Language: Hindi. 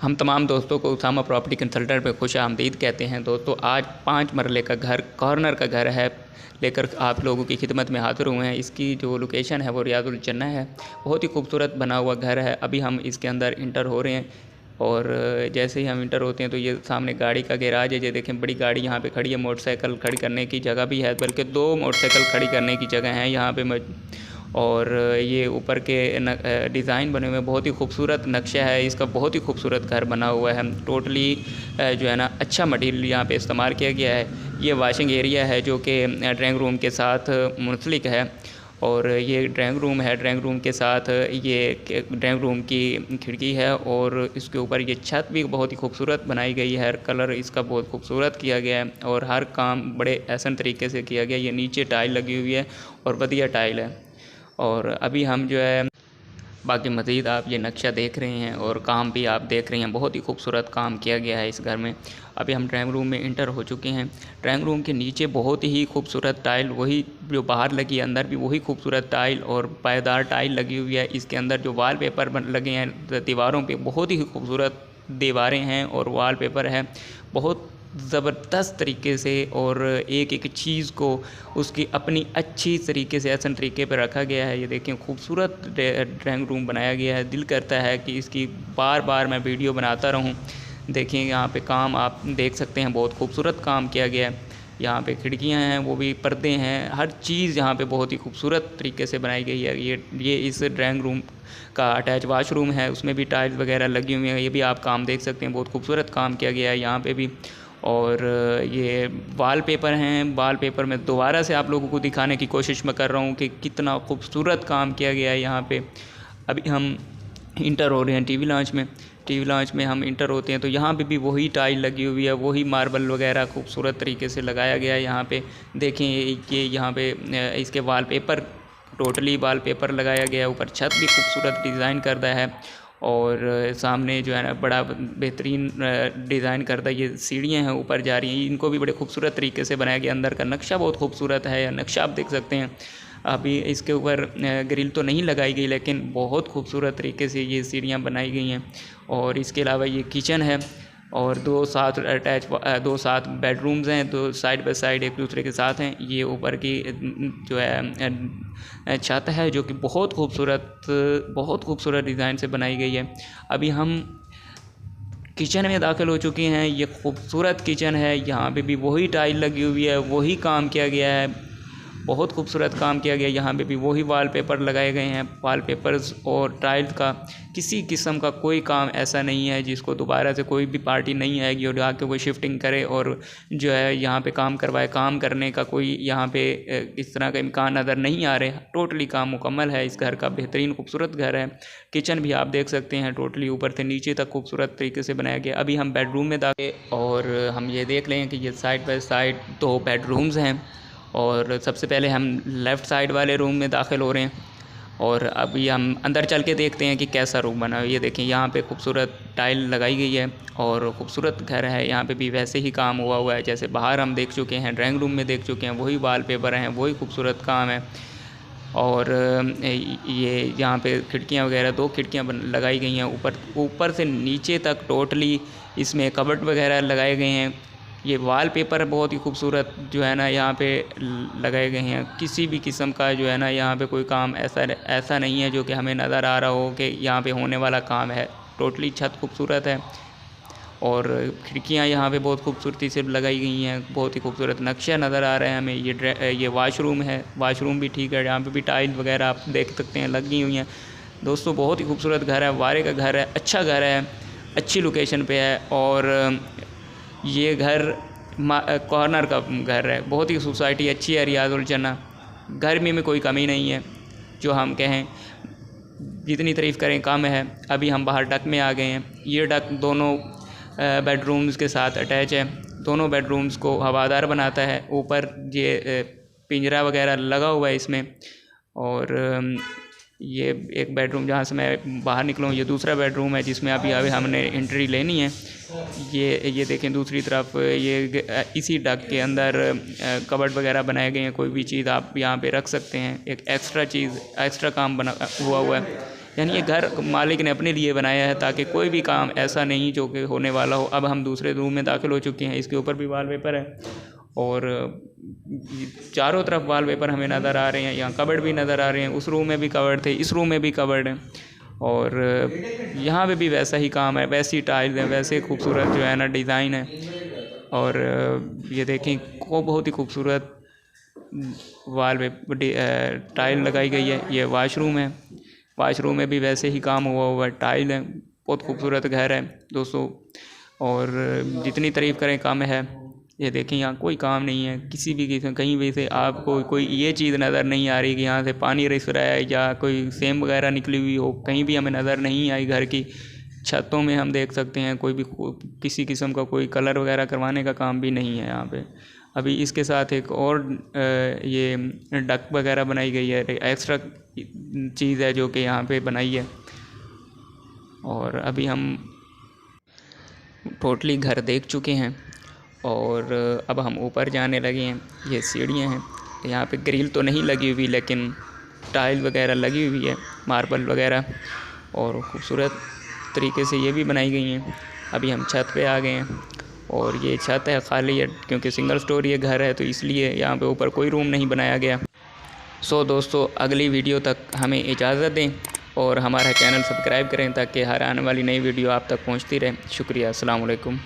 हम तमाम दोस्तों को उसामा प्रॉपर्टी कंसल्टेंट पे खुशामदीद कहते हैं। दोस्तों, आज 5 मरले का घर, कॉर्नर का घर है लेकर आप लोगों की खिदमत में हाज़िर हुए हैं। इसकी जो लोकेशन है वो रियाजुल जन्नह है। बहुत ही खूबसूरत बना हुआ घर है। अभी हम इसके अंदर इंटर हो रहे हैं और जैसे ही हम इंटर होते हैं तो ये सामने गाड़ी का गैराज है। ये देखें, बड़ी गाड़ी यहाँ पे खड़ी है। मोटरसाइकिल खड़ी करने की जगह भी है, बल्कि 2 मोटरसाइकिल खड़ी करने की जगह है यहाँ पे। और ये ऊपर के डिज़ाइन बने हुए, बहुत ही खूबसूरत नक्शा है इसका। बहुत ही खूबसूरत घर बना हुआ है। टोटली जो है ना अच्छा मटेरियल यहाँ पे इस्तेमाल किया गया है। ये वॉशिंग एरिया है जो कि ड्राइंग रूम के साथ मुंसलिक है। और ये ड्राइंग रूम है। ड्राइंग रूम के साथ ये ड्राइंग रूम की खिड़की है और इसके ऊपर ये छत भी बहुत ही खूबसूरत बनाई गई है। हर कलर इसका बहुत खूबसूरत किया गया है और हर काम बड़े एहसन तरीके से किया गया है। ये नीचे टाइल लगी हुई है और बढ़िया टाइल है। और अभी हम जो है बाकी मज़ीद आप ये नक्शा देख रहे हैं और काम भी आप देख रहे हैं। बहुत ही खूबसूरत काम किया गया है इस घर में। अभी हम ड्राइंग रूम में इंटर हो चुके हैं। ड्राइंग रूम के नीचे बहुत ही खूबसूरत टाइल, वही जो बाहर लगी है अंदर भी वही खूबसूरत टाइल और पायदार टाइल लगी हुई है। इसके अंदर जो वॉलपेपर लगे हैं दीवारों पे, बहुत ही खूबसूरत दीवारें हैं और वॉलपेपर है बहुत ज़बरदस्त तरीके से। और एक एक चीज़ को उसकी अपनी अच्छी तरीके से आसान तरीके पर रखा गया है। ये देखें, खूबसूरत ड्राइंग रूम बनाया गया है। दिल करता है कि इसकी बार बार मैं वीडियो बनाता रहूं। देखिए यहाँ पे काम आप देख सकते हैं, बहुत खूबसूरत काम किया गया है। यहाँ पे खिड़कियाँ हैं, वो भी पर्दे हैं, हर चीज़ यहाँ पे बहुत ही खूबसूरत तरीके से बनाई गई है। ये इस ड्राइंग रूम का अटैच वाशरूम है, उसमें भी टाइल्स वगैरह लगी हुई हैं। ये भी आप काम देख सकते हैं, बहुत खूबसूरत काम किया गया है यहाँ पे भी। और ये वॉलपेपर हैं। वॉलपेपर में दोबारा से आप लोगों को दिखाने की कोशिश मैं कर रहा हूँ कि कितना खूबसूरत काम किया गया है यहाँ पे। अभी हम इंटर हो रहे हैं टीवी लॉन्च में। टीवी लॉन्च में हम इंटर होते हैं तो यहाँ पे भी वही टाइल लगी हुई है, वही मार्बल वगैरह खूबसूरत तरीके से लगाया गया है। यहाँ पे देखें कि यहाँ पे इसके वॉलपेपर, टोटली वॉलपेपर लगाया गया है। ऊपर छत भी खूबसूरत डिज़ाइन करदा है और सामने जो है ना बड़ा बेहतरीन डिज़ाइन करदा ये सीढ़ियाँ हैं ऊपर जा रही हैं, इनको भी बड़े खूबसूरत तरीके से बनाया गया। अंदर का नक्शा बहुत खूबसूरत है, नक्शा आप देख सकते हैं। अभी इसके ऊपर ग्रिल तो नहीं लगाई गई, लेकिन बहुत खूबसूरत तरीके से ये सीढ़ियाँ बनाई गई हैं। और इसके अलावा ये किचन है और 2 साथ बेडरूम्स हैं, 2 साइड बाय साइड एक दूसरे के साथ हैं। ये ऊपर की जो है छत है जो कि बहुत खूबसूरत डिज़ाइन से बनाई गई है। अभी हम किचन में दाखिल हो चुके हैं। ये खूबसूरत किचन है, यहाँ पे भी वही टाइल लगी हुई है, वही काम किया गया है, बहुत खूबसूरत काम किया गया। यहाँ पे भी वही वॉलपेपर लगाए गए हैं। वॉलपेपर्स और टाइल्स का किसी किस्म का कोई काम ऐसा नहीं है जिसको दोबारा से कोई भी पार्टी नहीं आएगी और आके कोई शिफ्टिंग करे और जो है यहाँ पे काम करवाए। काम करने का कोई यहाँ पे इस तरह का इम्कान नज़र नहीं आ रहे। टोटली काम मुकम्मल है इस घर का। बेहतरीन खूबसूरत घर है। किचन भी आप देख सकते हैं, टोटली ऊपर से नीचे तक खूबसूरत तरीके से बनाया गया। अभी हम बेडरूम में दाखिल और हम ये देख लें कि ये साइड बाय साइड 2 बेडरूम्स हैं। और सबसे पहले हम लेफ़्ट साइड वाले रूम में दाखिल हो रहे हैं और अभी हम अंदर चल के देखते हैं कि कैसा रूम बना है। ये देखें, यहाँ पे खूबसूरत टाइल लगाई गई है और खूबसूरत घर है। यहाँ पे भी वैसे ही काम हुआ है जैसे बाहर हम देख चुके हैं, ड्राइंग रूम में देख चुके हैं। वही वॉलपेपर हैं, वही खूबसूरत काम है। और ये यहाँ पे खिड़कियाँ वगैरह 2 खिड़कियाँ लगाई गई हैं ऊपर से नीचे तक। टोटली इसमें कबर्ड वगैरह लगाए गए हैं। ये वॉलपेपर बहुत ही खूबसूरत जो है ना यहाँ पे लगाए गए हैं। किसी भी किस्म का जो है ना यहाँ पे कोई काम ऐसा नहीं है जो कि हमें नज़र आ रहा हो कि यहाँ पे होने वाला काम है। टोटली छत खूबसूरत है और खिड़कियाँ यहाँ पे बहुत खूबसूरती से लगाई गई हैं। बहुत ही खूबसूरत नक्शा नज़र आ रहा है हमें। ये वाशरूम है, वाशरूम भी ठीक है। यहाँ पे भी टाइल वगैरह आप देख सकते हैं लगी हुई हैं। दोस्तों, बहुत ही खूबसूरत घर है, वारे का घर है, अच्छा घर है, अच्छी लोकेशन पे है। और ये घर कॉर्नर का घर है। बहुत ही सोसाइटी अच्छी है रियाजुल जन्नह। गर्मी में कोई कमी नहीं है, जो हम कहें जितनी तारीफ़ करें कम है। अभी हम बाहर डक में आ गए हैं। ये डक दोनों बेडरूम्स के साथ अटैच है। दोनों बेडरूम्स को हवादार बनाता है। ऊपर ये पिंजरा वगैरह लगा हुआ है इसमें। और ये एक बेडरूम जहाँ से मैं बाहर निकला हूँ, ये दूसरा बेडरूम है जिसमें अभी हमने एंट्री लेनी है। ये देखें, दूसरी तरफ ये इसी डक के अंदर कबर्ड वगैरह बनाए गए हैं। कोई भी चीज़ आप यहाँ पे रख सकते हैं। एक एक्स्ट्रा काम बना हुआ है। यानी ये घर मालिक ने अपने लिए बनाया है ताकि कोई भी काम ऐसा नहीं जो कि होने वाला हो। अब हम दूसरे रूम में दाखिल हो चुके हैं। इसके ऊपर भी वॉलपेपर है और चारों तरफ वॉलपेपर हमें नज़र आ रहे हैं। यहाँ कबर्ड भी नज़र आ रहे हैं। उस रूम में भी कबर्ड थे, इस रूम में भी कबर्ड है और यहाँ पे भी वैसा ही काम है, वैसी टाइल्स है, वैसे खूबसूरत जो है ना डिज़ाइन है। और ये देखें को बहुत ही खूबसूरत वाल पे टाइल लगाई गई है। ये वाशरूम है, वाशरूम में भी वैसे ही काम हुआ है, टाइल है। बहुत खूबसूरत घर है दोस्तों और जितनी तारीफ़ करें कम है। ये देखें यहाँ कोई काम नहीं है किसी भी किस्म, कहीं भी से आपको कोई ये चीज़ नज़र नहीं आ रही कि यहाँ से पानी रिस रहा है या कोई सेम वगैरह निकली हुई हो, कहीं भी हमें नज़र नहीं आई। घर की छतों में हम देख सकते हैं कोई भी किसी किस्म का कोई कलर वगैरह करवाने का काम भी नहीं है यहाँ पे। अभी इसके साथ एक और ये डक वगैरह बनाई गई है, एक्स्ट्रा चीज़ है जो कि यहाँ पे बनाई है। और अभी हम टोटली घर देख चुके हैं और अब हम ऊपर जाने लगे हैं। ये सीढ़ियाँ हैं, यहाँ पे ग्रिल तो नहीं लगी हुई लेकिन टाइल वगैरह लगी हुई है, मार्बल वगैरह, और ख़ूबसूरत तरीके से ये भी बनाई गई हैं। अभी हम छत पे आ गए हैं और ये छत है खाली है क्योंकि सिंगल स्टोरी घर है तो इसलिए यहाँ पे ऊपर कोई रूम नहीं बनाया गया। सो दोस्तों अगली वीडियो तक हमें इजाज़त दें और हमारा चैनल सब्सक्राइब करें ताकि हर आने वाली नई वीडियो आप तक पहुँचती रहे। शुक्रिया, अस्सलाम वालेकुम।